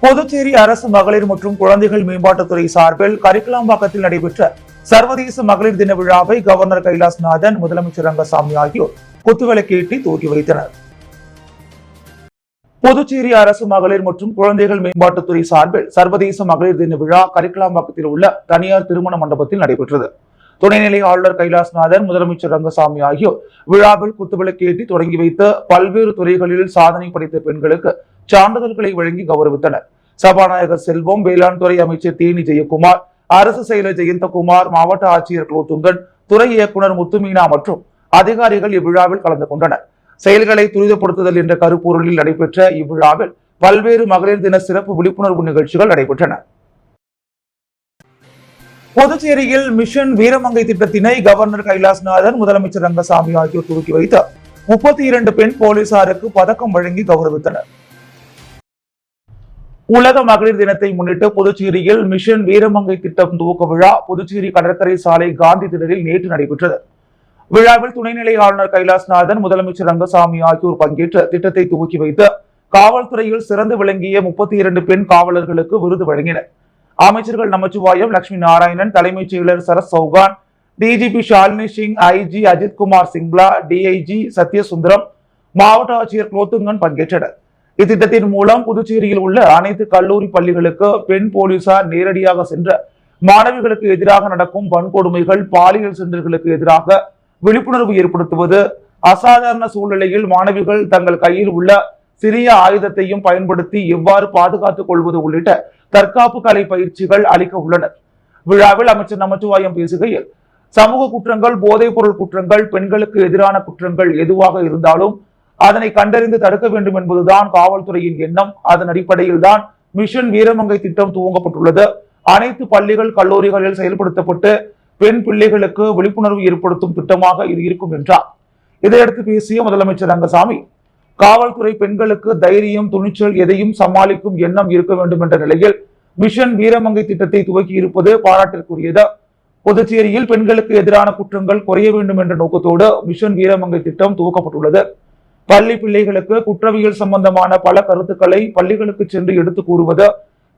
புதுச்சேரி அரசு மகளிர் மற்றும் குழந்தைகள் மேம்பாட்டுத்துறை சார்பில் கரிக்கலாம்பாக்கத்தில் நடைபெற்ற சர்வதேச மகளிர் தின விழாவை கவர்னர் கைலாஸ்நாதன், முதலமைச்சர் ரங்கசாமி ஆகியோர் குத்துவிளக்கேற்றி துவக்கி வைத்தனர். புதுச்சேரி அரசு மகளிர் மற்றும் குழந்தைகள் மேம்பாட்டுத்துறை சார்பில் சர்வதேச மகளிர் தின விழா கரிக்கலாம்பாக்கத்தில் உள்ள தனியார் திருமண மண்டபத்தில் நடைபெற்றது. துணைநிலை ஆளுநர் கைலாஸ்நாதன், முதலமைச்சர் ரங்கசாமி ஆகியோர் விழாவில் குத்துவிளக்கேற்றி தொடங்கி வைத்து பல்வேறு துறைகளில் சாதனை படைத்த பெண்களுக்கு சான்றிதழ்களை வழங்கி கௌரவித்தனர். சபாநாயகர் செல்வம், வேளாண் துறை அமைச்சர் தேனி ஜெயக்குமார், அரசு செயலர் ஜெயந்தகுமார், மாவட்ட ஆட்சியர் குலோத்துங்கன், துறை இயக்குநர் முத்துமீனா மற்றும் அதிகாரிகள் இவ்விழாவில் கலந்து கொண்டனர். செயல்களை துரிதப்படுத்துதல் என்ற கருப்பொருளில் நடைபெற்ற இவ்விழாவில் பல்வேறு மகளிர் தின சிறப்பு விழிப்புணர்வு நிகழ்ச்சிகள் நடைபெற்றன. புதுச்சேரியில் மிஷன் வீரமங்கை திட்டத்தினை கவர்னர் கைலாஸ்நாதன், முதலமைச்சர் ரங்கசாமி ஆகியோர் துவக்கி வைத்து 32 பெண் போலீசாருக்கு பதக்கம் வழங்கி கௌரவித்தனர். உலக மகளிர் தினத்தை முன்னிட்டு புதுச்சேரியில் மிஷன் வீரமங்கை திட்டம் துவக்க விழா புதுச்சேரி கடற்கரை சாலை காந்தி திடலில் நேற்று நடைபெற்றது. விழாவில் துணைநிலை ஆளுநர் கைலாஸ்நாதன், முதலமைச்சர் ரங்கசாமி ஆகியோர் பங்கேற்று திட்டத்தை துவக்கி வைத்து காவல்துறையில் சிறந்து விளங்கிய 32 பெண் காவலர்களுக்கு விருது வழங்கினர். அமைச்சர்கள் நமச்சிவாயம், லட்சுமி நாராயணன், தலைமைச் செயலர் Sarath Chauhan, DGP Shalini Singh, IG Ajithkumar Singla, DIG Sathyasundaram, மாவட்ட ஆட்சியர் குலோத்துங்கன் பங்கேற்றனர். இத்திட்டத்தின் மூலம் புதுச்சேரியில் உள்ள அனைத்து கல்லூரி பள்ளிகளுக்கு பெண் போலீசார் நேரடியாக சென்ற மாணவிகளுக்கு எதிராக நடக்கும் வன்கொடுமைகள், பாலியல் சீண்டல்களுக்கு எதிராக விழிப்புணர்வு ஏற்படுத்துவது, அசாதாரண சூழ்நிலையில் மாணவிகள் தங்கள் கையில் உள்ள சிறிய ஆயுதத்தையும் பயன்படுத்தி எவ்வாறு பாதுகாத்துக் கொள்வது உள்ளிட்ட தற்காப்பு கலை பயிற்சிகள் அளிக்க உள்ளனர். விழாவில் அமைச்சர் நமச்சிவாயம் பேசுகையில், சமூக குற்றங்கள், போதைப் பொருள் குற்றங்கள், பெண்களுக்கு எதிரான குற்றங்கள் எதுவாக இருந்தாலும் அதனை கண்டறிந்து தடுக்க வேண்டும் என்பதுதான் காவல்துறையின் எண்ணம். அதன் அடிப்படையில் தான் மிஷன் வீரமங்கை திட்டம் துவங்கப்பட்டுள்ளது. அனைத்து பள்ளிகள், கல்லூரிகளில் செயல்படுத்தப்பட்டு பெண் பிள்ளைகளுக்கு விழிப்புணர்வு ஏற்படுத்தும் திட்டமாக இது இருக்கும் என்றார். இதையடுத்து பேசிய முதலமைச்சர் ரங்கசாமி, காவல்துறை பெண்களுக்கு தைரியம், துணிச்சல், எதையும் சமாளிக்கும் எண்ணம் இருக்க வேண்டும் என்ற நிலையில் மிஷன் வீரமங்கை திட்டத்தை துவக்கி இருப்பது பாராட்டிற்குரியது. புதுச்சேரியில் பெண்களுக்கு எதிரான குற்றங்கள் குறைய வேண்டும் என்ற நோக்கத்தோடு மிஷன் வீரமங்கை திட்டம் துவக்கப்பட்டுள்ளது. பள்ளி பிள்ளைகளுக்கு குற்றவியல் சம்பந்தமான பல கருத்துக்களை பள்ளிகளுக்கு சென்று எடுத்து கூறுவது,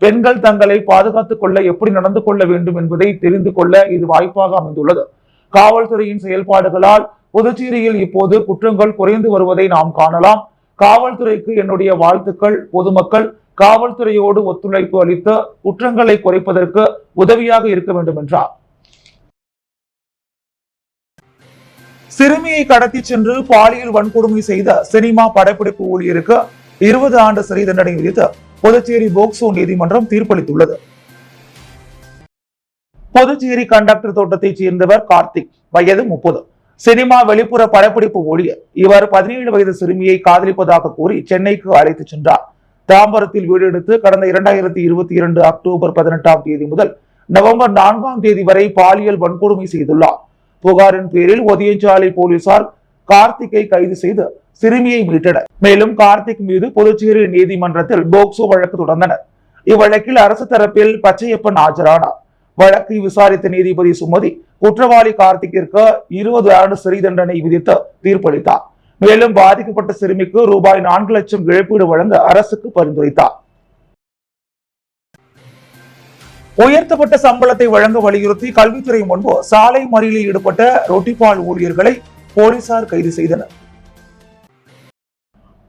பெண்கள் தங்களை பாதுகாத்துக் கொள்ள எப்படி நடந்து கொள்ள வேண்டும் என்பதை தெரிந்து கொள்ள இது வாய்ப்பாக அமைந்துள்ளது. காவல்துறையின் செயல்பாடுகளால் புதுச்சேரியில் இப்போது குற்றங்கள் குறைந்து வருவதை நாம் காணலாம். காவல்துறைக்கு என்னுடைய வாழ்த்துக்கள். பொதுமக்கள் காவல்துறையோடு ஒத்துழைப்பு அளித்து குற்றங்களை குறைப்பதற்கு உதவியாக இருக்க வேண்டும் என்றார். சிறுமியை கடத்தி சென்று பாலியல் வன்கொடுமை செய்த சினிமா படப்பிடிப்பு ஊழியருக்கு 20 ஆண்டு சிறை தண்டனை விதித்து புதுச்சேரி போக்சோ நீதிமன்றம் தீர்ப்பளித்துள்ளது. புதுச்சேரி கண்டக்டர் தோட்டத்தைச் சேர்ந்தவர் கார்த்திக், வயது 30, சினிமா வெளிப்புற படப்பிடிப்பு ஊழியர். இவர் 17 வயது சிறுமியை காதலிப்பதாக கூறி சென்னைக்கு அழைத்துச் சென்றார். தாம்பரத்தில் வீடு எடுத்து கடந்த 2022 அக்டோபர் 18ஆம் தேதி முதல் நவம்பர் 4ஆம் தேதி வரை பாலியல் வன்கொடுமை செய்துள்ளார். புகாரின் பேரில் ஒதியஞ்சாலை போலீசார் கார்த்திக்கை கைது செய்து சிறுமியை மீட்டனர். மேலும் கார்த்திக் மீது புதுச்சேரி நீதிமன்றத்தில் போக்சோ வழக்கு தொடர்ந்தனர். இவ்வழக்கில் அரசு தரப்பில் பச்சையப்பன் ஆஜரானார். வழக்கை விசாரித்த நீதிபதி சுமதி குற்றவாளி கார்த்திக்கிற்கு 20 ஆண்டு சிறை தண்டனை விதித்து தீர்ப்பளித்தார். மேலும் பாதிக்கப்பட்ட சிறுமிக்கு ரூபாய் 4 லட்சம் இழப்பீடு வழங்க அரசுக்கு பரிந்துரைத்தார். உயர்த்தப்பட்ட சம்பளத்தை வழங்க வலியுறுத்தி கல்வித்துறை முன்பு சாலை மறியலில் ஈடுபட்ட ரொட்டிப்பால் ஊழியர்களை போலீசார் கைது செய்தனர்.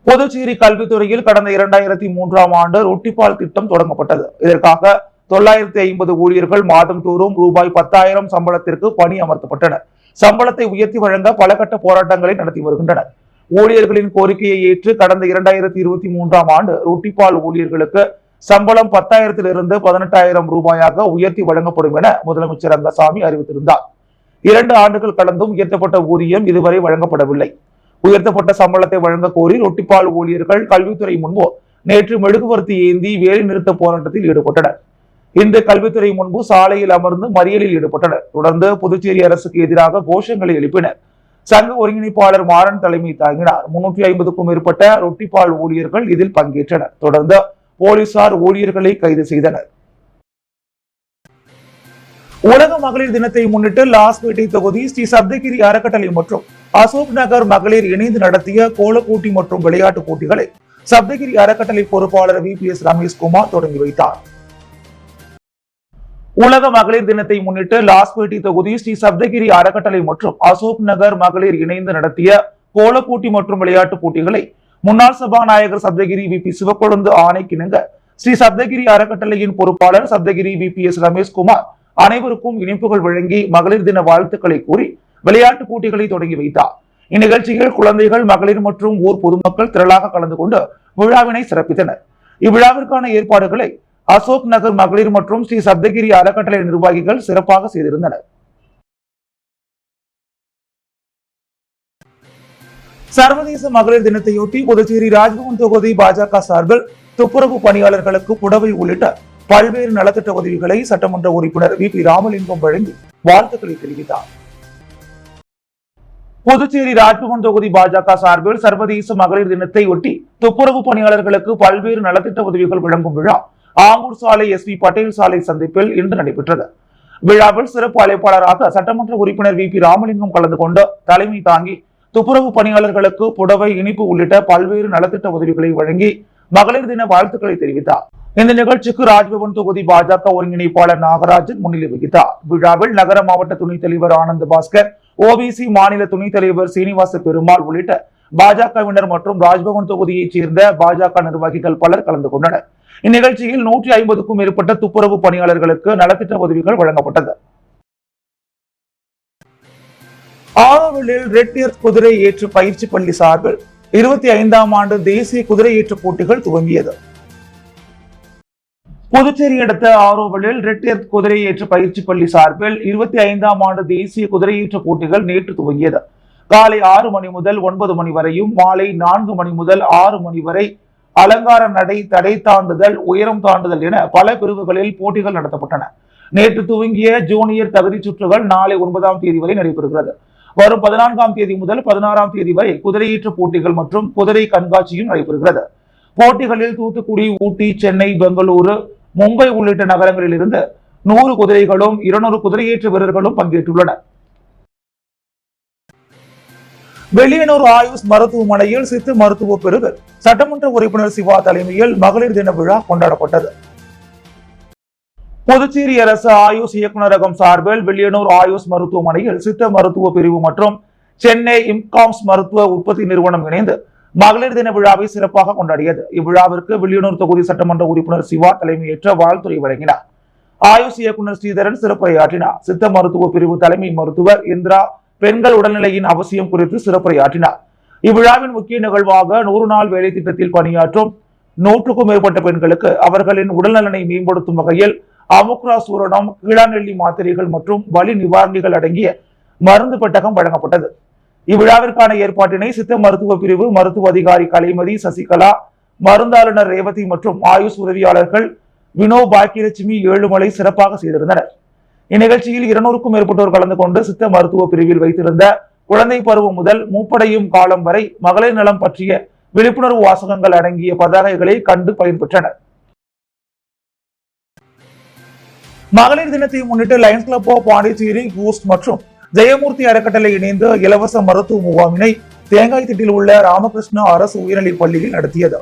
புதுச்சேரி கல்வித்துறையில் கடந்த 2003ஆம் ஆண்டு ரொட்டிப்பால் திட்டம் தொடங்கப்பட்டது. இதற்காக 950 ஊழியர்கள் மாதந்தோறும் ரூபாய் 10,000 சம்பளத்திற்கு பணி அமர்த்தப்பட்டனர். சம்பளத்தை உயர்த்தி வழங்க பல கட்ட போராட்டங்களை நடத்தி வருகின்றனர். ஊழியர்களின் கோரிக்கையை ஏற்று கடந்த 2023ஆம் ஆண்டு ரொட்டிப்பால் ஊழியர்களுக்கு சம்பளம் 10,000 18,000 ரூபாயாக உயர்த்தி வழங்கப்படும் என முதலமைச்சர் ரங்கசாமி அறிவித்திருந்தார். 2 ஆண்டுகள் கடந்தும் உயர்த்தப்பட்ட ஊதியம் இதுவரை வழங்கப்படவில்லை. உயர்த்தப்பட்ட சம்பளத்தை வழங்க கோரி ரொட்டிப்பால் ஊழியர்கள் கல்வித்துறை முன்பு நேற்று மெழுகுவர்த்தி ஏந்தி வேலை நிறுத்த போராட்டத்தில் ஈடுபட்டனர். இன்று கல்வித்துறை முன்பு சாலையில் அமர்ந்து மறியலில் ஈடுபட்டனர். தொடர்ந்து புதுச்சேரி அரசுக்கு எதிராக கோஷங்களை எழுப்பினர். சங்க ஒருங்கிணைப்பாளர் மாறன் தலைமை தாங்கினார். 350க்கும் மேற்பட்ட ரொட்டிப்பால் ஊழியர்கள் இதில் பங்கேற்றனர். தொடர்ந்து போலீசார் ஊழியர்களை கைது செய்தனர். உலக மகளிர் தினத்தை முன்னிட்டு லாஸ்பேட்டை தொகுதி ஸ்ரீ சப்தகிரி அறக்கட்டளை மற்றும் அசோக் நகர் மகளிர் இணைந்து நடத்திய கோலப்போட்டி மற்றும் விளையாட்டுப் போட்டிகளை சப்தகிரி அறக்கட்டளை பொறுப்பாளர் VPS ரமேஷ்குமார் தொடங்கி வைத்தார். உலக மகளிர் தினத்தை முன்னிட்டு லாஸ்பேட்டை தொகுதி ஸ்ரீ சப்தகிரி அறக்கட்டளை மற்றும் அசோக் நகர் மகளிர் இணைந்து நடத்திய கோலப்போட்டி மற்றும் விளையாட்டுப் போட்டிகளை முன்னாள் சபாநாயகர் சப்தகிரி VP சிவக்கொழுந்து ஆணைக்கிணங்க ஸ்ரீ சப்தகிரி அறக்கட்டளையின் பொறுப்பாளர் சப்தகிரி VPS ரமேஷ்குமார் அனைவருக்கும் இனிப்புகள் வழங்கி மகளிர் தின வாழ்த்துக்களை கூறி விளையாட்டுப் போட்டிகளை தொடங்கி வைத்தார். இந்நிகழ்ச்சியில் குழந்தைகள், மகளிர் மற்றும் ஊர் பொதுமக்கள் திரளாக கலந்து கொண்டு விழாவினை சிறப்பித்தனர். இவ்விழாவிற்கான ஏற்பாடுகளை அசோக் நகர் மகளிர் மற்றும் ஸ்ரீ சப்தகிரி அறக்கட்டளை நிர்வாகிகள் சிறப்பாக செய்திருந்தனர். சர்வதேச மகளிர் தினத்தையொட்டி புதுச்சேரி ராஜ்பவன் தொகுதி பாஜக சார்பில் துப்புரவு பணியாளர்களுக்கு புடவை உள்ளிட்ட பல்வேறு நலத்திட்ட உதவிகளை சட்டமன்ற உறுப்பினர் VP ராமலிங்கம் வழங்கி வாழ்த்துக்களை தெரிவித்தார். புதுச்சேரி ராஜ்பவன் தொகுதி பாஜக சார்பில் சர்வதேச மகளிர் தினத்தை ஒட்டி துப்புரவு பணியாளர்களுக்கு பல்வேறு நலத்திட்ட உதவிகள் வழங்கும் விழா ஆம்பூர் சாலை SP பட்டேல் சாலை சந்திப்பில் இன்று நடைபெற்றது. விழாவில் சிறப்பு அழைப்பாளராக சட்டமன்ற உறுப்பினர் VP ராமலிங்கம் கலந்து கொண்டு தலைமை தாங்கி துப்புரவு பணியாளர்களுக்கு புடவை, இனிப்பு உள்ளிட்ட பல்வேறு நலத்திட்ட உதவிகளை வழங்கி மகளிர் தின வாழ்த்துக்களை தெரிவித்தார். இந்த நிகழ்ச்சிக்கு ராஜ்பவன் தொகுதி பாஜக ஒருங்கிணைப்பாளர் நாகராஜன் முன்னிலை வகித்தார். விழாவில் நகர மாவட்ட துணைத் தலைவர் ஆனந்த் பாஸ்கர், OBC மாநில துணைத் தலைவர் சீனிவாச பெருமாள் உள்ளிட்ட பாஜகவினர் மற்றும் ராஜ்பவன் தொகுதியைச் சேர்ந்த பாஜக நிர்வாகிகள் பலர் கலந்து கொண்டனர். இந்நிகழ்ச்சியில் 150க்கும் மேற்பட்ட துப்புரவு பணியாளர்களுக்கு நலத்திட்ட உதவிகள் வழங்கப்பட்டது. ஆரோவிலில் ரெட் எர்த் குதிரை ஏற்று பயிற்சி பள்ளி சார்பில் 25ஆம் ஆண்டு தேசிய குதிரை ஏற்று போட்டிகள் துவங்கியது. புதுச்சேரி அடுத்த ஆரோவிலில் ரெட் எர்த் குதிரை ஏற்று பயிற்சி பள்ளி சார்பில் 25ஆம் ஆண்டு தேசிய குதிரையேற்ற போட்டிகள் நேற்று துவங்கியது. காலை 6 மணி முதல் 9 மணி வரையும், மாலை 4 மணி முதல் 6 மணி வரை அலங்கார நடை, தடை தாண்டுதல், உயரம் தாண்டுதல் என பல பிரிவுகளில் போட்டிகள் நடத்தப்பட்டன. நேற்று துவங்கிய ஜூனியர் தகுதி சுற்றுகள் நாளை 9ஆம் தேதி வரை நடைபெறுகிறது. வரும் 14ஆம் தேதி முதல் 16ஆம் தேதி வரை குதிரையேற்ற போட்டிகள் மற்றும் குதிரை கண்காட்சியும் நடைபெறுகிறது. போட்டிகளில் தூத்துக்குடி, ஊட்டி, சென்னை, பெங்களூரு, மும்பை உள்ளிட்ட நகரங்களில் இருந்து 100 குதிரைகளும் 200 குதிரையேற்ற வீரர்களும் பங்கேற்றுள்ளனர். வெளியனூர் ஆயுஷ் மருத்துவமனையில் சித்து மருத்துவ பிரிவு சட்டமன்ற உறுப்பினர் சிவா தலைமையில் மகளிர் தின விழா கொண்டாடப்பட்டது. புதுச்சேரி அரசு ஆயுஷ் இயக்குநரகம் சார்பில் வெளியனூர் ஆயுஷ் மருத்துவமனையில் சித்த மருத்துவ பிரிவு மற்றும் சென்னை இம்காம்ஸ் மருத்துவ உற்பத்தி நிறுவனம் இணைந்து மகளிர் தின விழாவை சிறப்பாக கொண்டாடியது. இவ்விழாவிற்கு வெளியனூர் தொகுதி சட்டமன்ற உறுப்பினர் சிவா தலைமையேற்ற வாழ்த்துரை வழங்கினார். ஆயுஷ் இயக்குநர் ஸ்ரீதரன் சிறப்புரையாற்றினார். சித்த மருத்துவ பிரிவு தலைமை மருத்துவர் இந்திரா பெண்கள் உடல்நிலையின் அவசியம் குறித்து சிறப்புரையாற்றினார். இவ்விழாவின் முக்கிய நிகழ்வாக 100 நாள் வேலை திட்டத்தில் பணியாற்றும் 100க்கும் மேற்பட்ட பெண்களுக்கு அவர்களின் உடல்நலனை மேம்படுத்தும் வகையில் அமுக்ரா சூரணம், கீழாநெல்லி மாத்திரைகள் மற்றும் வலி நிவாரணிகள் அடங்கிய மருந்து பெட்டகம் வழங்கப்பட்டது. இவ்விழாவிற்கான ஏற்பாட்டினை சித்த மருத்துவ பிரிவு மருத்துவ அதிகாரி கலைமதி, சசிகலா, மருந்தாளுநர் ரேவதி மற்றும் ஆயுஷ் உதவியாளர்கள் வினோ, பாக்கியலட்சுமி, ஏழுமலை சிறப்பாக செய்திருந்தனர். இந்நிகழ்ச்சியில் 200க்கும் மேற்பட்டோர் கலந்து கொண்டு சித்த மருத்துவ பிரிவில் வைத்திருந்த குழந்தை பருவம் முதல் மூப்படையும் காலம் வரை மகளிர் நலம் பற்றிய விழிப்புணர்வு வாசகங்கள் அடங்கிய பதாகைகளை கண்டு பயன்பெற்றனர். மகளிர் தினத்தை முன்னிட்டு lions club of Pondicherry, Boost மற்றும் ஜெயமூர்த்தி அறக்கட்டளை இணைந்து இலவச மருத்துவ முகாமினை தேங்காய் திட்டில் உள்ள ராமகிருஷ்ணா அரசு உயர்நிலைப் பள்ளியில் நடத்தியது.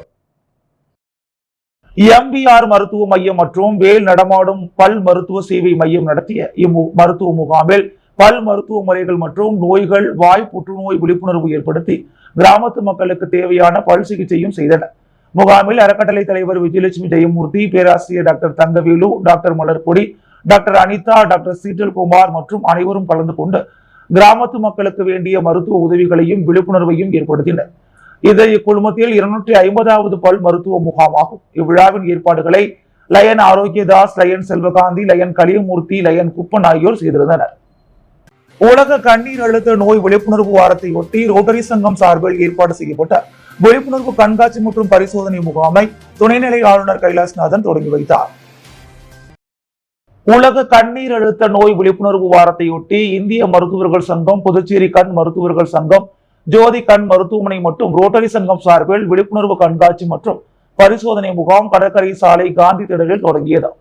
MBR மருத்துவ மையம் மற்றும் வேல் நடமாடும் பல் மருத்துவ சேவை மையம் நடத்திய இம்மருத்துவ முகாமில் பல் மருத்துவ முறைகள் மற்றும் நோய்கள், வாய் புற்றுநோய் விழிப்புணர்வு ஏற்படுத்தி கிராமத்து மக்களுக்கு தேவையான பல் சிகிச்சையும் செய்தனர். முகாமில் அறக்கட்டளை தலைவர் விஜயலட்சுமி ஜெயமூர்த்தி, பேராசிரியர் doctor Thangavelu, doctor Malarpodi, doctor Anitha, doctor Sheetalkumar மற்றும் அனைவரும் கலந்து கொண்டு கிராமத்து மக்களுக்கு வேண்டிய மருத்துவ உதவிகளையும் விழிப்புணர்வையும் ஏற்படுத்தினர். இது இக்குழுமத்தில் 250வது பல் மருத்துவ முகாமாகும். இவ்விழாவின் ஏற்பாடுகளை lion Arokiyadas, lion Selvakanthi, lion Kaliyamoorthy, lion Kuppan ஆகியோர் செய்திருந்தனர். உலக கண்ணீர் அழுத்த நோய் விழிப்புணர்வு வாரத்தை ஒட்டி ரோட்டரி சங்கம் சார்பில் ஏற்பாடு செய்யப்பட்ட விழிப்புணர்வு கண்காட்சி மற்றும் பரிசோதனை முகாமை துணைநிலை ஆளுநர் கைலாஷ்நாதன் தொடங்கி வைத்தார். உலக கண்ணீர் அழுத்த நோய் விழிப்புணர்வு வாரத்தையொட்டி இந்திய மருத்துவர்கள் சங்கம், புதுச்சேரி கண் மருத்துவர்கள் சங்கம், ஜோதி கண் மருத்துவமனை மற்றும் ரோட்டரி சங்கம் சார்பில் விழிப்புணர்வு கண்காட்சி மற்றும் பரிசோதனை முகாம் கடற்கரை சாலை காந்தி திடலில் தொடங்கியது.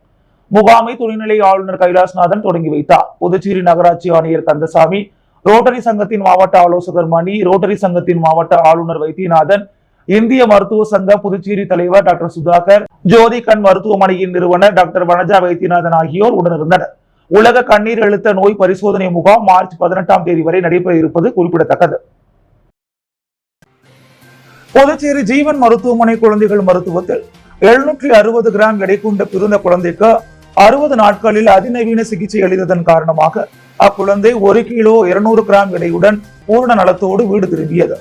முகாமை துணைநிலை ஆளுநர் கைலாஷ்நாதன் தொடங்கி வைத்தார். புதுச்சேரி நகராட்சி ஆணையர் கந்தசாமி, ரோட்டரி சங்கத்தின் மாவட்ட ஆலோசகர் மணி, ரோட்டரி சங்கத்தின் மாவட்ட ஆளுநர் வைத்தியநாதன், இந்திய மருத்துவ சங்க புதுச்சேரி தலைவர் டாக்டர் சுதாகர், ஜோதி கண் மருத்துவமனையின் நிறுவனர் டாக்டர் வனஜா வைத்தியநாதன் ஆகியோர் உடனிருந்தனர். உலக கண்ணீர் அழுத்த நோய் பரிசோதனை முகாம் மார்ச் 18ஆம் தேதி வரை நடைபெற இருப்பது குறிப்பிடத்தக்கது. புதுச்சேரி ஜீவன் மருத்துவமனை குழந்தைகள் மருத்துவத்தில் 760 கிராம் எடை கொண்ட பிறந்த குழந்தைக்கு 60 நாட்களில் அதிநவீன சிகிச்சை அளித்ததன் காரணமாக அக்குழந்தை 1 கிலோ 200 கிராம் எடையுடன் பூர்ண நலத்தோடு வீடு திரும்பியது.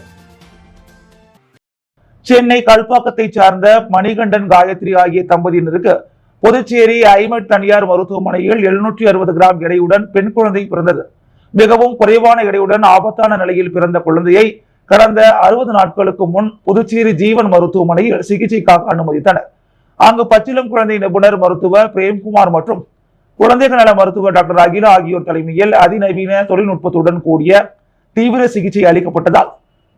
சென்னை கல்பாக்கத்தை சார்ந்த மணிகண்டன் காயத்ரி ஆகிய தம்பதியினருக்கு புதுச்சேரி ஐமெட் தனியார் மருத்துவமனையில் 760 கிராம் எடையுடன் பெண் குழந்தை பிறந்தது. மிகவும் குறைவான எடையுடன் ஆபத்தான நிலையில் பிறந்த குழந்தையை கடந்த 60 நாட்களுக்கு முன் புதுச்சேரி ஜீவன் மருத்துவமனையில் சிகிச்சைக்காக அனுமதித்தனர். அங்கு பச்சிளம் குழந்தை நிபுணர் மருத்துவர் பிரேம்குமார் மற்றும் குழந்தைகள் நல மருத்துவர் டாக்டர் அகிலா ஆகியோர் தலைமையில் அதிநவீன தொழில்நுட்பத்துடன் கூடிய தீவிர சிகிச்சை அளிக்கப்பட்டதால்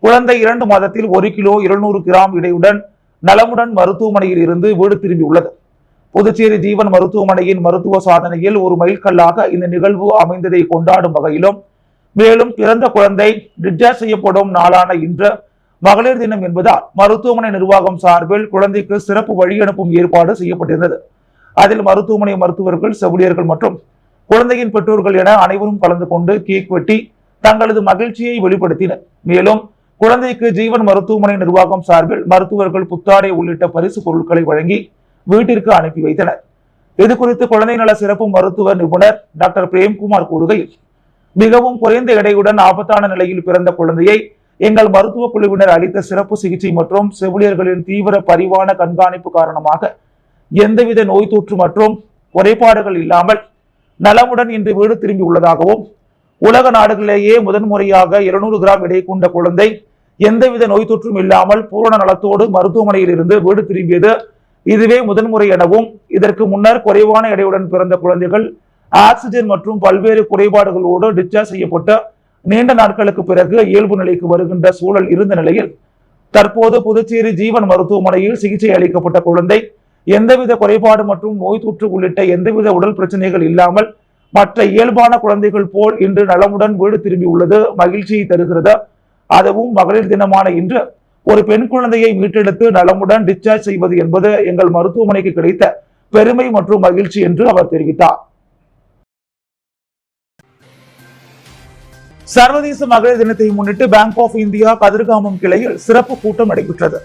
குழந்தை 2 மாதத்தில் 1 கிலோ 200 கிராம் எடையுடன் நலமுடன் மருத்துவமனையில் இருந்து வீடு திரும்பியுள்ளது. புதுச்சேரி ஜீவன் மருத்துவமனையின் மருத்துவ சாதனையில் ஒரு மைல்கல்லாக இந்த நிகழ்வு அமைந்ததை கொண்டாடும் வகையிலும், மேலும் பிறந்த குழந்தை டிஸ்சார்ஜ் செய்யப்படும் நாளான இன்று மகளிர் தினம் என்பதால் மருத்துவமனை நிர்வாகம் சார்பில் குழந்தைக்கு சிறப்பு வழி அனுப்பும் ஏற்பாடு செய்யப்பட்டிருந்தது. அதில் மருத்துவமனை மருத்துவர்கள், செவிலியர்கள் மற்றும் குழந்தையின் பெற்றோர்கள் என அனைவரும் கலந்து கொண்டு கேக் வெட்டி தங்களது மகிழ்ச்சியை வெளிப்படுத்தினர். மேலும் குழந்தைக்கு ஜீவன் மருத்துவமனை நிர்வாகம் சார்பில் மருத்துவர்கள் புத்தாடை உள்ளிட்ட பரிசு பொருட்களை வழங்கி வீட்டிற்கு அனுப்பி வைத்தனர். இது குறித்து குழந்தை நல சிறப்பு மருத்துவ நிபுணர் டாக்டர் பிரேம்குமார் கூறுகையில், மிகவும் குறைந்த எடையுடன் ஆபத்தான நிலையில் பிறந்த குழந்தையை எங்கள் மருத்துவ குழுவினர் அளித்த சிறப்பு சிகிச்சை மற்றும் செவிலியர்களின் தீவிர பரிவான கண்காணிப்பு காரணமாக எந்தவித நோய் தொற்று மற்றும் குறைபாடுகள் இல்லாமல் நலமுடன் இன்று வீடு திரும்பி உள்ளதாகவும், உலக நாடுகளிலேயே முதன்முறையாக 200 கிராம் எடை கொண்ட குழந்தை எந்தவித நோய் தொற்றும் இல்லாமல் பூரண நலத்தோடு மருத்துவமனையில் இருந்து வீடு திரும்பியது இதுவே முதன்முறை எனவும், இதற்கு முன்னர் குறைவான எடையுடன் பிறந்த குழந்தைகள் ஆக்சிஜன் மற்றும் பல்வேறு குறைபாடுகளோடு டிஸ்சார்ஜ் செய்யப்பட்ட நீண்ட நாட்களுக்கு பிறகு இயல்பு நிலைக்கு வருகின்ற சூழல் இருந்த நிலையில் தற்போது புதுச்சேரி ஜீவன் மருத்துவமனையில் சிகிச்சை அளிக்கப்பட்ட குழந்தை எந்தவித குறைபாடு மற்றும் நோய் தொற்று உள்ளிட்ட எந்தவித உடல் பிரச்சனைகள் இல்லாமல் மற்ற இயல்பான குழந்தைகள் போல் இன்று நலமுடன் வீடு திரும்பி உள்ளது மகிழ்ச்சியை தருகிறது. அதுவும் மகளிர் தினமான இன்று ஒரு பெண் குழந்தையை மீட்டெடுத்து நலமுடன் டிஸ்சார்ஜ் செய்வது என்பது எங்கள் மருத்துவமனைக்கு கிடைத்த பெருமை மற்றும் மகிழ்ச்சி என்று அவர் தெரிவித்தார். சர்வதேச மகளிர் தினத்தை முன்னிட்டு பேங்க் ஆஃப் இந்தியா கதிர்காமம் கிளையில் சிறப்பு கூட்டம் நடைபெற்றது.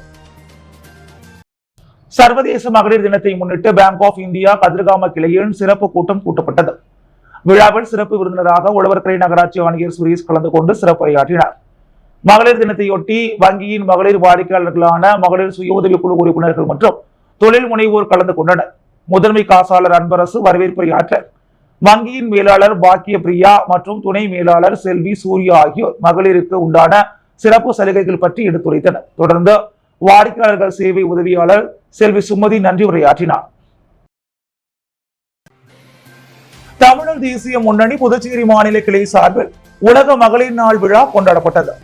சர்வதேச மகளிர் தினத்தை முன்னிட்டு பேங்க் ஆஃப் இந்தியா கதிர்காம கிளையில் சிறப்பு கூட்டம் கூட்டப்பட்டது. விழாவில் சிறப்பு விருந்தினராக உழவர்கரை நகராட்சி ஆணையர் சுரேஷ் கலந்து கொண்டு சிறப்புரையாற்றினார். மகளிர் தினத்தையொட்டி வங்கியின் மகளிர் வாடிக்கையாளர்களான மகளிர் சுய உதவி குழு உறுப்பினர்கள் மற்றும் தொழில் முனைவோர் கலந்து கொண்டனர். முதன்மை காசாளர் அன்பரசு வரவேற்புரையாற்ற வங்கியின் மேலாளர் பாக்கிய பிரியா மற்றும் துணை மேலாளர் செல்வி சூர்யா ஆகியோர் மகளிருக்கு உண்டான சிறப்பு சலுகைகள் பற்றி எடுத்துரைத்தனர். தொடர்ந்து வாடிக்கையாளர்கள் சேவை உதவியாளர் செல்வி சுமதி நன்றி உரையாற்றினார். தமிழர் தேசிய முன்னணி புதுச்சேரி மாநில கிளை சார்பில் உலக மகளிர் நாள் விழா கொண்டாடப்பட்டது.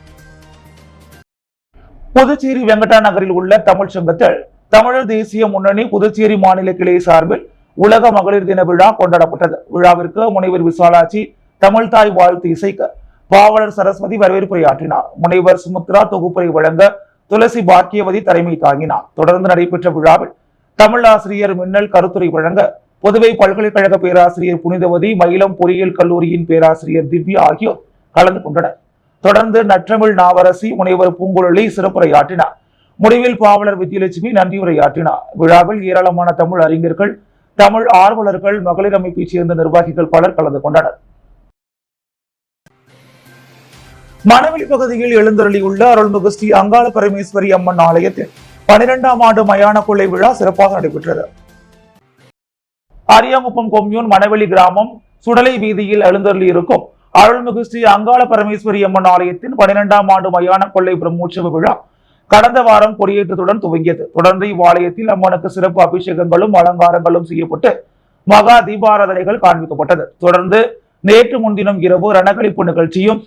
புதுச்சேரி வெங்கடா நகரில் உள்ள தமிழ் சங்கத்தில் தமிழர் தேசிய முன்னணி புதுச்சேரி மாநில கிளை சார்பில் உலக மகளிர் தின விழா கொண்டாடப்பட்டது. விழாவிற்கு முனைவர் விசாலாட்சி தமிழ் தாய் வாழ்த்து இசைக்க பாவலர் சரஸ்வதி வரவேற்புரையாற்றினார். முனைவர் சுமுத்ரா தொகுப்புரை வழங்க துளசி பாக்கியவதி தலைமை தாங்கினார். தொடர்ந்து நடைபெற்ற விழாவில் தமிழ் ஆசிரியர் மின்னல் கருத்துரை வழங்க புதுவை பல்கலைக்கழக பேராசிரியர் புனிதவதி, மயிலம் பொறியியல் கல்லூரியின் பேராசிரியர் திவ்யா ஆகியோர் கலந்து கொண்டனர். தொடர்ந்து நற்றமிழ் நாவரசி முனைவர் பூங்குழலி சிறப்புரையாற்றினார். முடிவில் பாவலர் வித்யலட்சுமி நன்றியுரையாற்றினார். விழாவில் ஏராளமான தமிழ் அறிஞர்கள், தமிழ் ஆர்வலர்கள், மகளிர் அமைப்பைச் சேர்ந்த நிர்வாகிகள் பலர் கலந்து கொண்டனர். மணவெளி பகுதியில் எழுந்தருளியுள்ள அருள்மிகு ஸ்ரீ அங்காள பரமேஸ்வரி அம்மன் ஆலயத்தில் 12ஆம் ஆண்டு மயான கொள்ளை விழா சிறப்பாக நடைபெற்றது. அரியாங்குப்பம் கொம்யூன் மணவெளி கிராமம் சுடலை வீதியில் எழுந்தருளி இருக்கும் அருள்மிகு ஸ்ரீ அங்காள பரமேஸ்வரி அம்மன் ஆலயத்தின் 12ஆம் ஆண்டு மயான கொள்ளை பிரம்மோற்சவ விழா கடந்த வாரம் கொடியேற்றத்துடன் துவங்கியது. தொடர்ந்து இவ்வாலயத்தில் அம்மனுக்கு சிறப்பு அபிஷேகங்களும் அலங்காரங்களும் செய்யப்பட்டு மகா தீபாராதனைகள் காண்பிக்கப்பட்டது. தொடர்ந்து நேற்று முன்தினம் இரவு ரணகளிப்பு நிகழ்ச்சியும்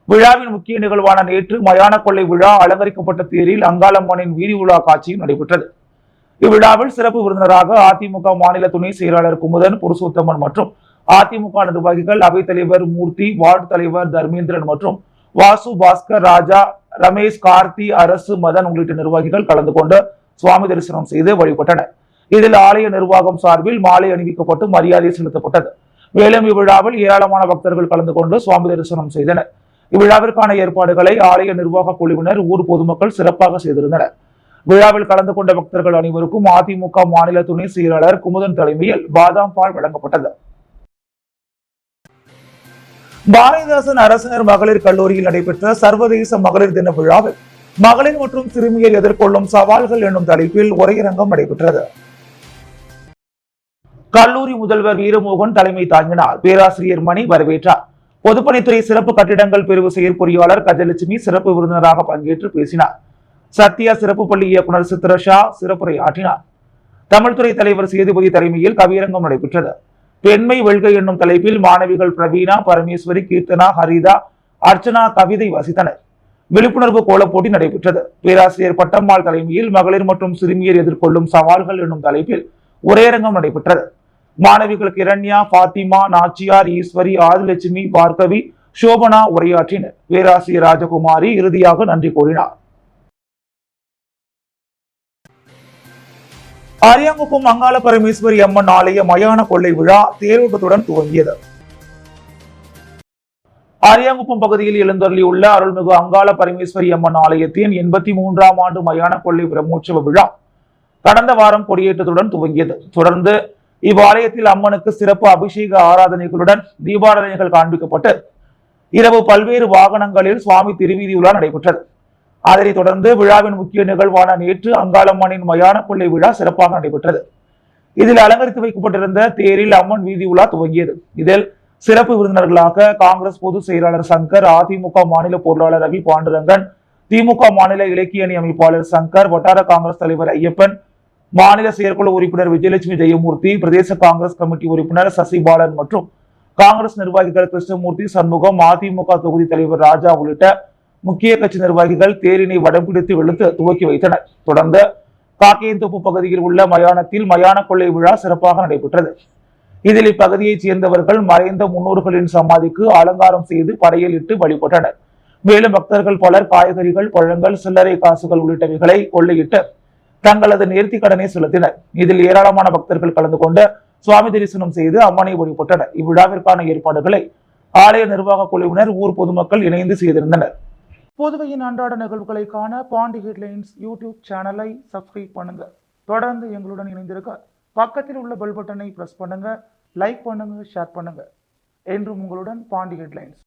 விழாவின் முக்கிய நிகழ்வான நேற்று மயான கொள்ளை விழா அலங்கரிக்கப்பட்ட தேரில் அங்காளம்மனின் வீதி உலா காட்சியும் நடைபெற்றது. இவ்விழாவில் சிறப்பு விருந்தினராக அதிமுக மாநில துணை செயலாளர் குமுதன் புருஷோத்தமன் மற்றும் அதிமுக நிர்வாகிகள், அவைத் தலைவர் மூர்த்தி, வார்டு தலைவர் தர்மேந்திரன் மற்றும் வாசு பாஸ்கர், ராஜா, ரமேஷ், கார்த்தி, அரசு, மதன் உள்ளிட்ட நிர்வாகிகள் கலந்து கொண்டு சுவாமி தரிசனம் செய்து வழிபட்டனர். இதில் ஆலய நிர்வாகம் சார்பில் மாலை அணிவிக்கப்பட்டு மரியாதை செலுத்தப்பட்டது. மேலும் இவ்விழாவில் ஏராளமான பக்தர்கள் கலந்து கொண்டு சுவாமி தரிசனம் செய்தனர். இவ்விழாவிற்கான ஏற்பாடுகளை ஆலய நிர்வாக குழுவினர், ஊர் பொதுமக்கள் சிறப்பாக செய்திருந்தனர். விழாவில் கலந்து கொண்ட பக்தர்கள் அனைவருக்கும் அதிமுக மாநில துணை செயலாளர் குமுதன் தலைமையில் பாதாம் பால் வழங்கப்பட்டது. பாரதிதாசன் அரசினர் மகளிர் கல்லூரியில் நடைபெற்ற சர்வதேச மகளிர் தின விழாவில் மகளிர் மற்றும் சிறுமியர் எதிர்கொள்ளும் சவால்கள் என்னும் தலைப்பில் உரையரங்கம் நடைபெற்றது. கல்லூரி முதல்வர் வீரமோகன் தலைமை தாங்கினார். பேராசிரியர் மணி வரவேற்றார். பொதுப்பணித்துறை சிறப்பு கட்டிடங்கள் பிரிவு செயற்பொறியாளர் கஜலட்சுமி சிறப்பு விருந்தினராக பங்கேற்று பேசினார். சத்யா சிறப்பு பள்ளி இயக்குநர் சித்ரஷா சிறப்புரை ஆற்றினார். தமிழ்துறை தலைவர் சேதுபதி தலைமையில் கவியரங்கம் நடைபெற்றது. பெண்மை வெல்கை என்னும் தலைப்பில் மாணவிகள் பிரவீனா, பரமேஸ்வரி, கீர்த்தனா, ஹரிதா, அர்ச்சனா கவிதை வாசித்தனர். விழிப்புணர்வு கோலப்போட்டி நடைபெற்றது. பேராசிரியர் பட்டம்மாள் தலைமையில் மகளிர் மற்றும் சிறுமியர் எதிர்கொள்ளும் சவால்கள் என்னும் தலைப்பில் உரையரங்கம் நடைபெற்றது. மாணவிகள் கிரண்யா, பாத்திமா, நாச்சியார், ஈஸ்வரி, ஆதிலட்சுமி, பார்கவி, சோபனா உரையாற்றினர். பேராசிரியர் ராஜகுமாரி இறுதியாக நன்றி கூறினார். அரியாங்குப்பம் அங்காள பரமேஸ்வரி அம்மன் ஆலய மயான கொள்ளை விழா தேரோட்டத்துடன் துவங்கியது. அரியாங்குப்பம் பகுதியில் எழுந்தருளியுள்ள அருள்மிகு அங்காள பரமேஸ்வரி அம்மன் ஆலயத்தின் 83ஆம் ஆண்டு மயான கொள்ளை பிரம்மோற்சவ விழா கடந்த வாரம் கொடியேற்றத்துடன் துவங்கியது. தொடர்ந்து இவ்வாலயத்தில் அம்மனுக்கு சிறப்பு அபிஷேக ஆராதனைகளுடன் தீபாராதனைகள் காண்பிக்கப்பட்டு இரவு பல்வேறு வாகனங்களில் சுவாமி திருவீதி உலா நடைபெற்றது. அதனைத் தொடர்ந்து விழாவின் முக்கிய நிகழ்வான நேற்று அங்காளம்மனின் மயான கொள்ளை விழா சிறப்பாக நடைபெற்றது. இதில் அலங்கரித்து வைக்கப்பட்டிருந்த தேரில் அம்மன் வீதி உலா துவங்கியது. இதில் சிறப்பு விருந்தினர்களாக காங்கிரஸ் பொதுச் செயலாளர் சங்கர், அதிமுக மாநில பொருளாளர் ரவி பாண்டுரங்கன், திமுக மாநில இலக்கிய அணி அமைப்பாளர் சங்கர், வட்டார காங்கிரஸ் தலைவர் ஐயப்பன், மாநில செயற்குழு உறுப்பினர் விஜயலட்சுமி ஜெயமூர்த்தி, பிரதேச காங்கிரஸ் கமிட்டி உறுப்பினர் சசிபாலன் மற்றும் காங்கிரஸ் நிர்வாகிகள் கிருஷ்ணமூர்த்தி, சண்முகம், அதிமுக தொகுதி தலைவர் ராஜா உள்ளிட்ட முக்கிய கட்சி நிர்வாகிகள் தேரினை வடம் பிடித்து இழுத்து துவக்கி வைத்தனர். தொடர்ந்து காக்கையன்தோப்பு பகுதியில் உள்ள மயானத்தில் மயான கொள்ளை விழா சிறப்பாக நடைபெற்றது. இதில் இப்பகுதியைச் சேர்ந்தவர்கள் மறைந்த முன்னோர்களின் சமாதிக்கு அலங்காரம் செய்து படையலிட்டு வழிபட்டனர். மேலும் பக்தர்கள் பலர் காய்கறிகள், பழங்கள், சில்லறை காசுகள் உள்ளிட்டவைகளை கொள்ளையிட்டு தங்களது நேர்த்தி கடனை செலுத்தினர். இதில் ஏராளமான பக்தர்கள் கலந்து கொண்டு சுவாமி தரிசனம் செய்து அம்மனை வழிபட்டனர். இவ்விழாவிற்கான ஏற்பாடுகளை ஆலய நிர்வாக குழுவினர், ஊர் பொதுமக்கள் இணைந்து செய்திருந்தனர். புதுவையின் அன்றாட நிகழ்வுகளை காண பாண்டி ஹெட்லைன்ஸ் யூடியூப் சேனலை சப்ஸ்கிரைப் பண்ணுங்க. தொடர்ந்து எங்களுடன் இணைந்திருக்க பக்கத்தில் உள்ள பெல் பட்டனை பிரஸ் பண்ணுங்க. லைக் பண்ணுங்க, ஷேர் பண்ணுங்க. என்றும் உங்களுடன் பாண்டி ஹெட்லைன்ஸ்.